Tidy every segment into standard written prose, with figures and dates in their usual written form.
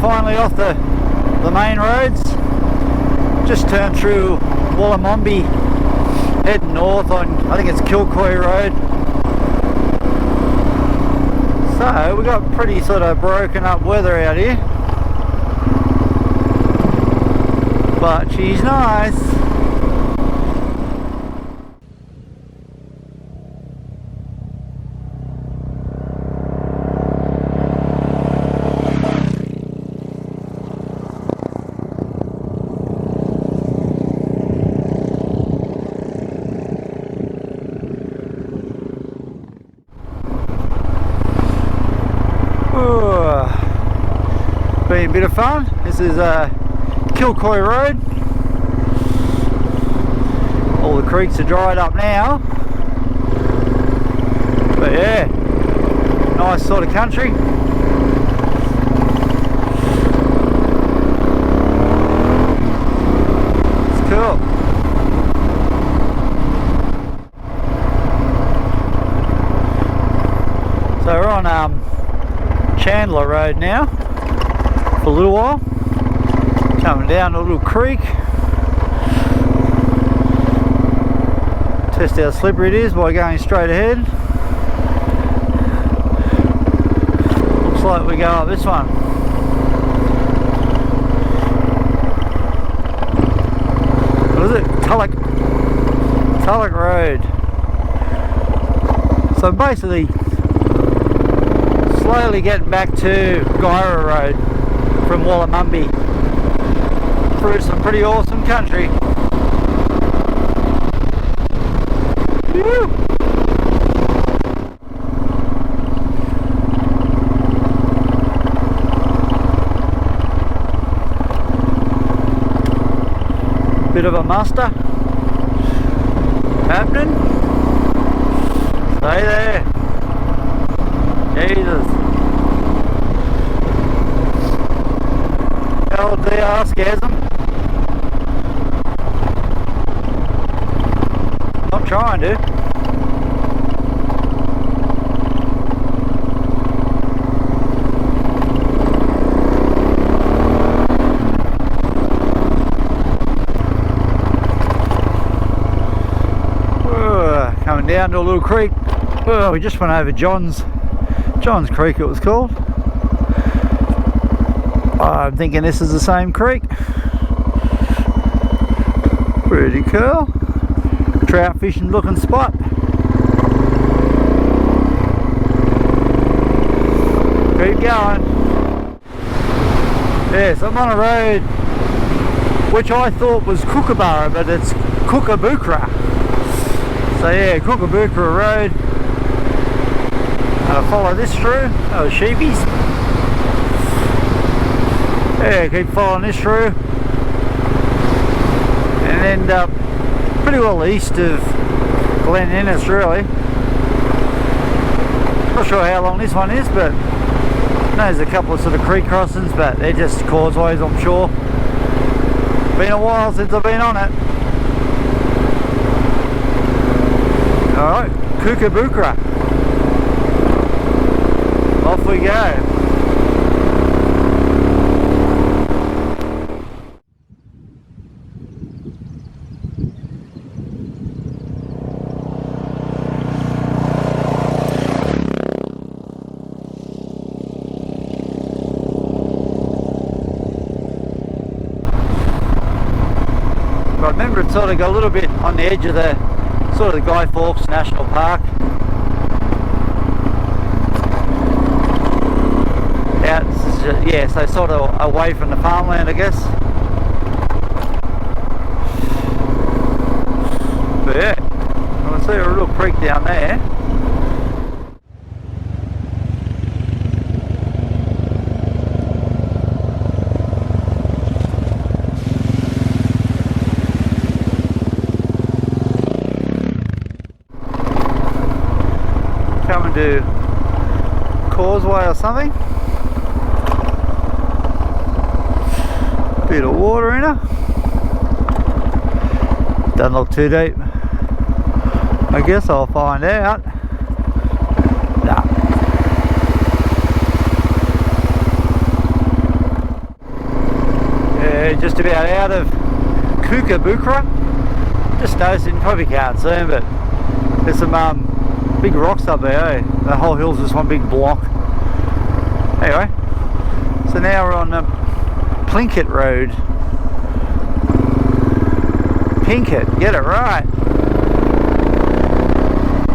finally off the main roads. Just turned through Wollomombi, heading north on, I think it's Kilcoy Road. So we got pretty sort of broken up weather out here, but she's nice. Been a bit of fun. This is Kilcoy Road. All the creeks are dried up now, but yeah, nice sort of country. It's cool. So we're on Chandler Road now for a little while, coming down a little creek. Test how slippery it is by going straight ahead. Looks like we go up this one. What is it? Tulloch Road. So basically slowly getting back to Gyra Road from Wollomombi through some pretty awesome country. Woo! Bit of a muster happening. Stay there. Jesus. L.D.R. scares them. Not trying to. Coming down to a little creek. Oh, we just went over John's Creek, it was called. I'm thinking this is the same creek. Pretty cool. Trout fishing looking spot. Keep going. Yes, I'm on a road which I thought was Kookaburra, but it's Kookabookra. So yeah, Kookabookra Road. I'll follow this through. Oh, sheepies. Yeah, keep following this through and end up pretty well east of Glen Innes, really. Not sure how long this one is, but there's a couple of sort of creek crossings, but they're just causeways, I'm sure. Been a while since I've been on it. Alright, Kookabookra. Off we go. I remember it sort of got a little bit on the edge of the sort of the Guy Fawkes National Park. Out, yeah, so sort of away from the farmland, I guess. But yeah, I see a little creek down there. Coming to Causeway or something. Bit of water in her. Doesn't look too deep. I guess I'll find out. Nah. We're just about out of Kookabookra. Just noticing, probably can't see them, but there's some big rocks up there, eh? The whole hill's just one big block. Anyway, so now we're on Plinkett Road. Pinkett, get it right.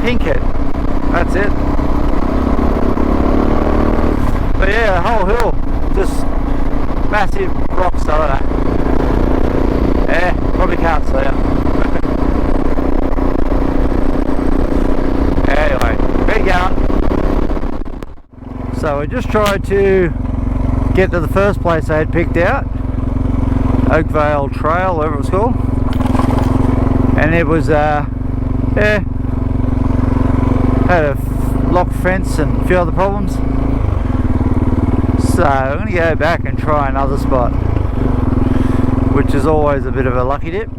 Pinkett, that's it. But yeah, the whole hill, just massive rocks over there. Yeah, probably can't see it. Anyway, keep going. So I just tried to get to the first place I had picked out, Oakvale Trail, whatever it was called, and it was yeah, had a lock fence and a few other problems. So I'm going to go back and try another spot, which is always a bit of a lucky dip.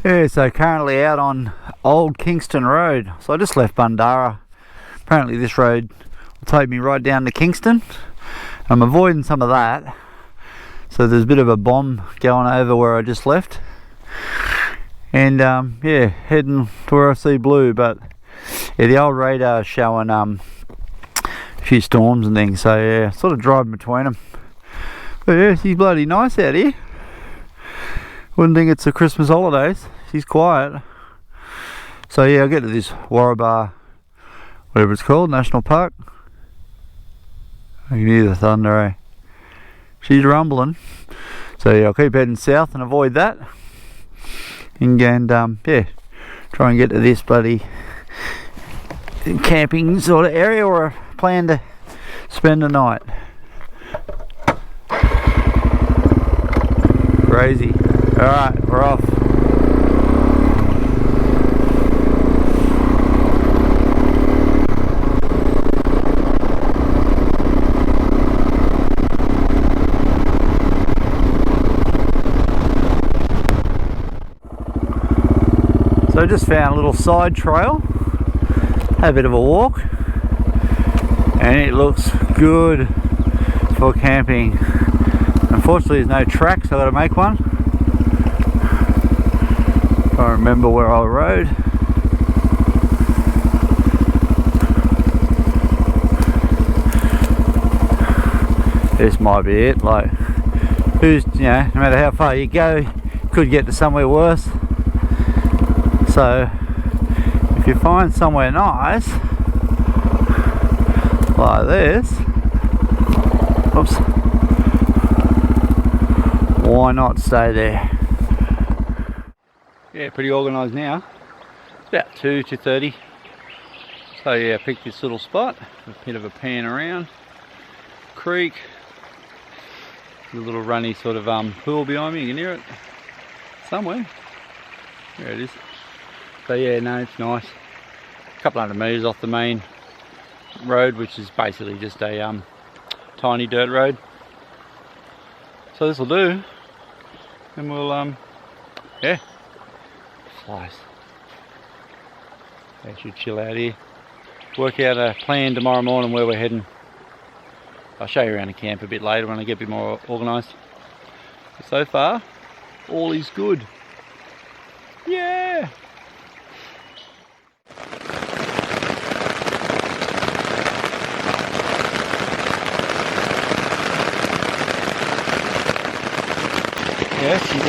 Yeah, so currently out on Old Kingston Road. So I just left Bundarra. Apparently this road will take me right down to Kingston. I'm avoiding some of that. So there's a bit of a bomb going over where I just left. And yeah, heading to where I see blue. But yeah, the old radar is showing a few storms and things. So yeah, sort of driving between them. But yeah, she's bloody nice out here. Wouldn't think it's the Christmas holidays. She's quiet. So yeah, I'll get to this Warrabar, whatever it's called, National Park. I can hear the thunder, eh? She's rumbling. So yeah, I'll keep heading south and avoid that. And yeah, try and get to this bloody camping sort of area where I plan to spend the night. Crazy. Alright, we're off. So I just found a little side trail, had a bit of a walk, and it looks good for camping. Unfortunately there's no track, so I've got to make one. I remember where I rode. This might be it. Like, who's, you know, no matter how far you go, you could get to somewhere worse. So if you find somewhere nice like this, oops, why not stay there? Yeah, pretty organised now. It's about 2:30. So yeah, I picked this little spot, a bit of a pan around, creek, a little runny sort of pool behind me. You can hear it somewhere. There it is. So yeah, no, it's nice. A couple hundred metres off the main road, which is basically just a tiny dirt road. So this will do, and we'll yeah, flies. I should chill out here. Work out a plan tomorrow morning where we're heading. I'll show you around the camp a bit later when I get a bit more organised. So far, all is good. Yeah! Yeah, she's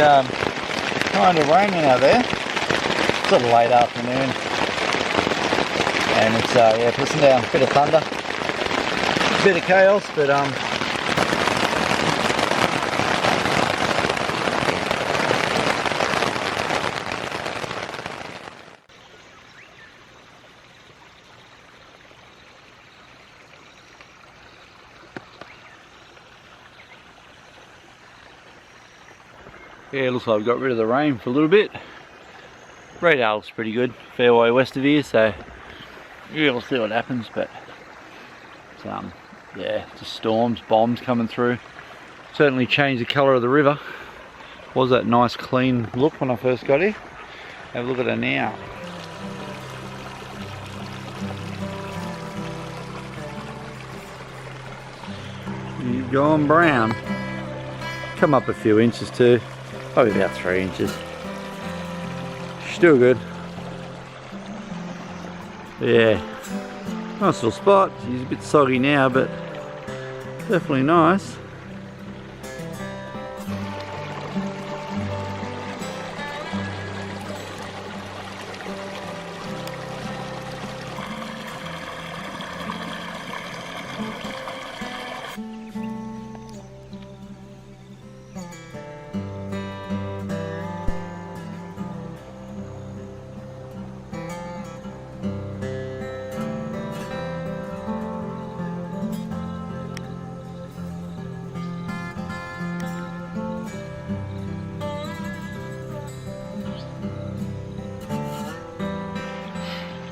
kind of raining out there. It's sort of late afternoon, and it's yeah, pissing down, a bit of thunder, a bit of chaos, but yeah, looks like we've got rid of the rain for a little bit. Radar looks pretty good, fair way west of here, so yeah, we'll see what happens. But it's, yeah, just storms, bombs coming through. Certainly changed the colour of the river. Was that nice clean look when I first got here? Have a look at it now. You've gone brown. Come up a few inches too, probably about 3 inches. Still good. Yeah, nice little spot. It's a bit soggy now, but definitely nice.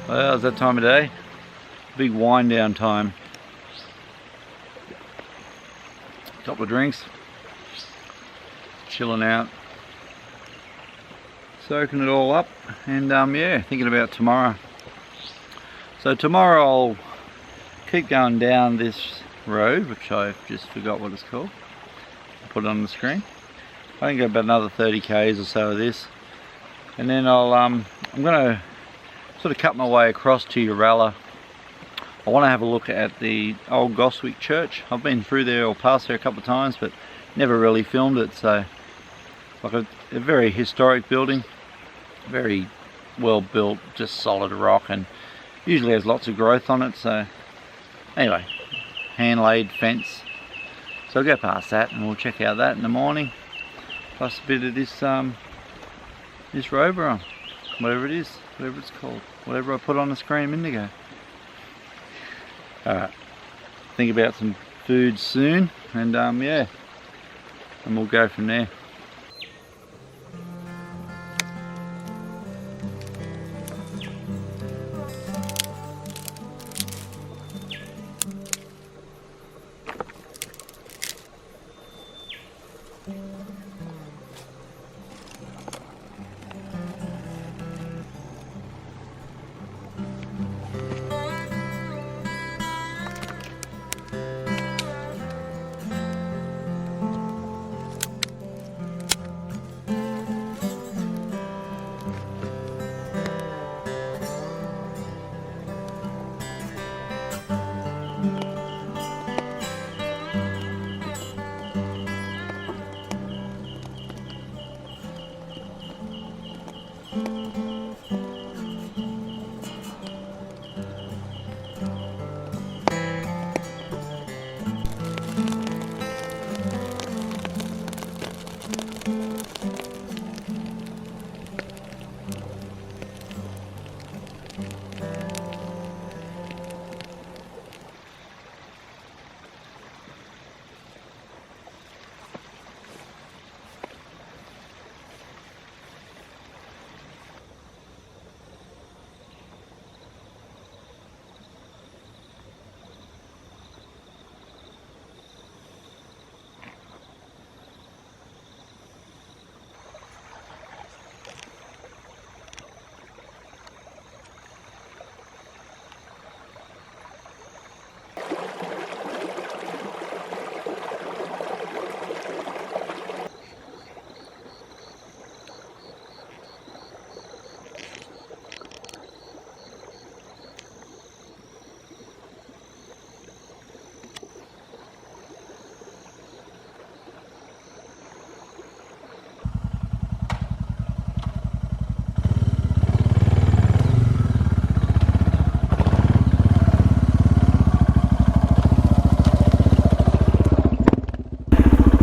Well, it's that time of day. Big wind down time. Couple of drinks. Chilling out. Soaking it all up. And yeah, thinking about tomorrow. So tomorrow I'll keep going down this road, which I just forgot what it's called. I'll put it on the screen. I think about another 30 k's or so of this. And then I'm going to sort of cut my way across to Uralla. I want to have a look at the old Goswick church. I've been through there or past there a couple of times, but never really filmed it. So like a very historic building, very well built, just solid rock, and usually has lots of growth on it. So anyway, hand laid fence. So I'll go past that and we'll check out that in the morning, plus a bit of this this Roberon, whatever it is, whatever it's called, whatever I put on the screen a minute ago. Alright, think about some food soon, and yeah, and we'll go from there.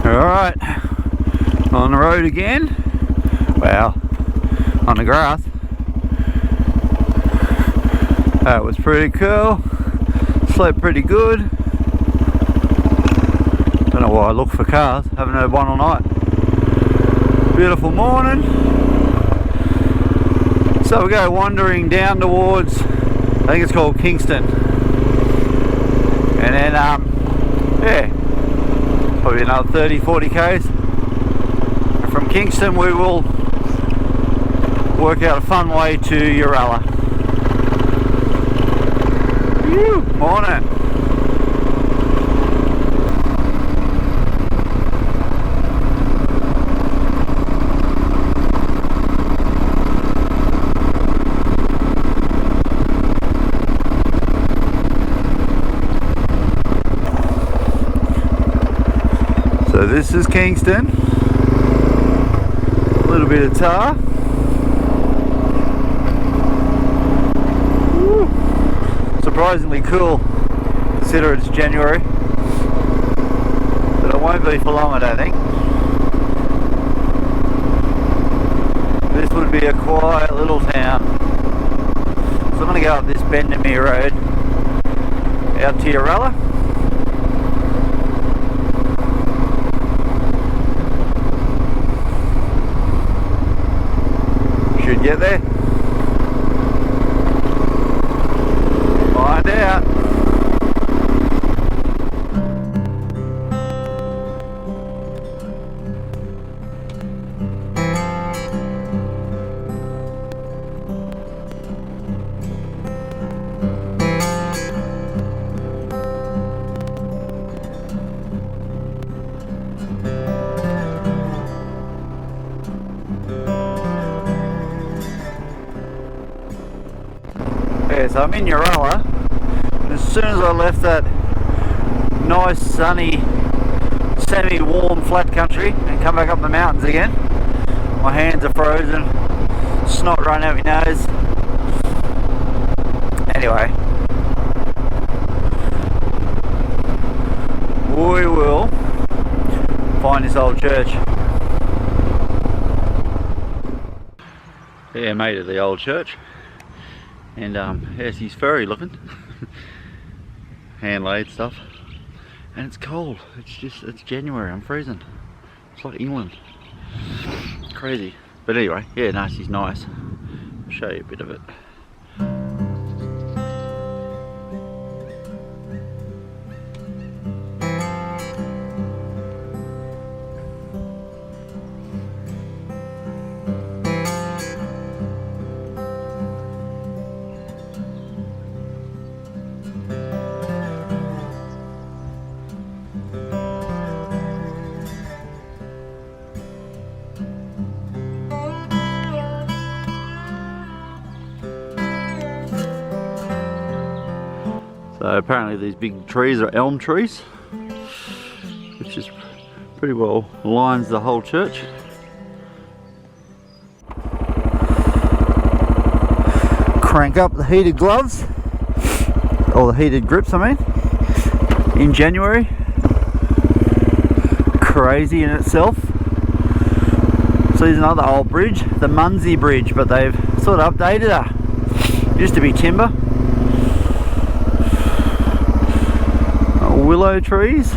Alright, on the road again. Well, on the grass. That was pretty cool. Slept pretty good. Don't know why I look for cars, haven't heard one all night. Beautiful morning. So we go wandering down towards, I think it's called Kingston. And then, yeah, probably another 30-40 k's. From Kingston we will work out a fun way to Uralla. Woo, morning. This is Kingston. A little bit of tar. Woo. Surprisingly cool, consider it's January. But it won't be for long, I don't think. This would be a quiet little town. So I'm going to go up this Bundarra road out to Yarralla. Should get there. Find out. Yeah, so I'm in Yarralla, and as soon as I left that nice sunny semi-warm flat country and come back up the mountains again, my hands are frozen, snot running out my nose. Anyway, we will find this old church. Yeah, made it the old church. And yes, he's furry looking. Hand laid stuff. And it's cold. It's January, I'm freezing. It's like England. Crazy. But anyway, yeah, no, she's nice. I'll show you a bit of it. So apparently these big trees are elm trees, which is pretty well lines the whole church. Crank up the heated gloves, or the heated grips I mean, in January. Crazy in itself. So there's another old bridge, the Munsey Bridge, but they've sort of updated it. Used to be timber. Willow trees.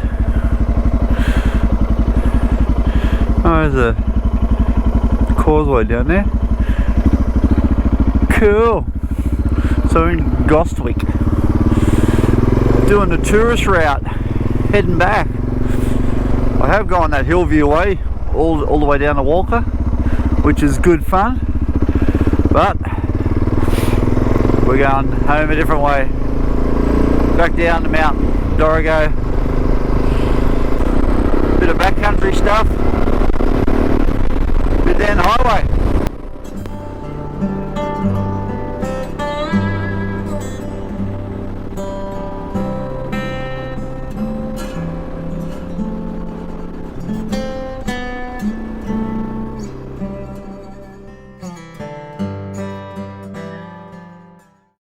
Oh, there's a causeway down there. Cool. So we're in Gostwick, doing the tourist route, heading back. I have gone that Hillview way, all the way down to Walker, which is good fun. But we're going home a different way, back down the mountain. Dorrigo, bit of backcountry stuff, bit down the highway.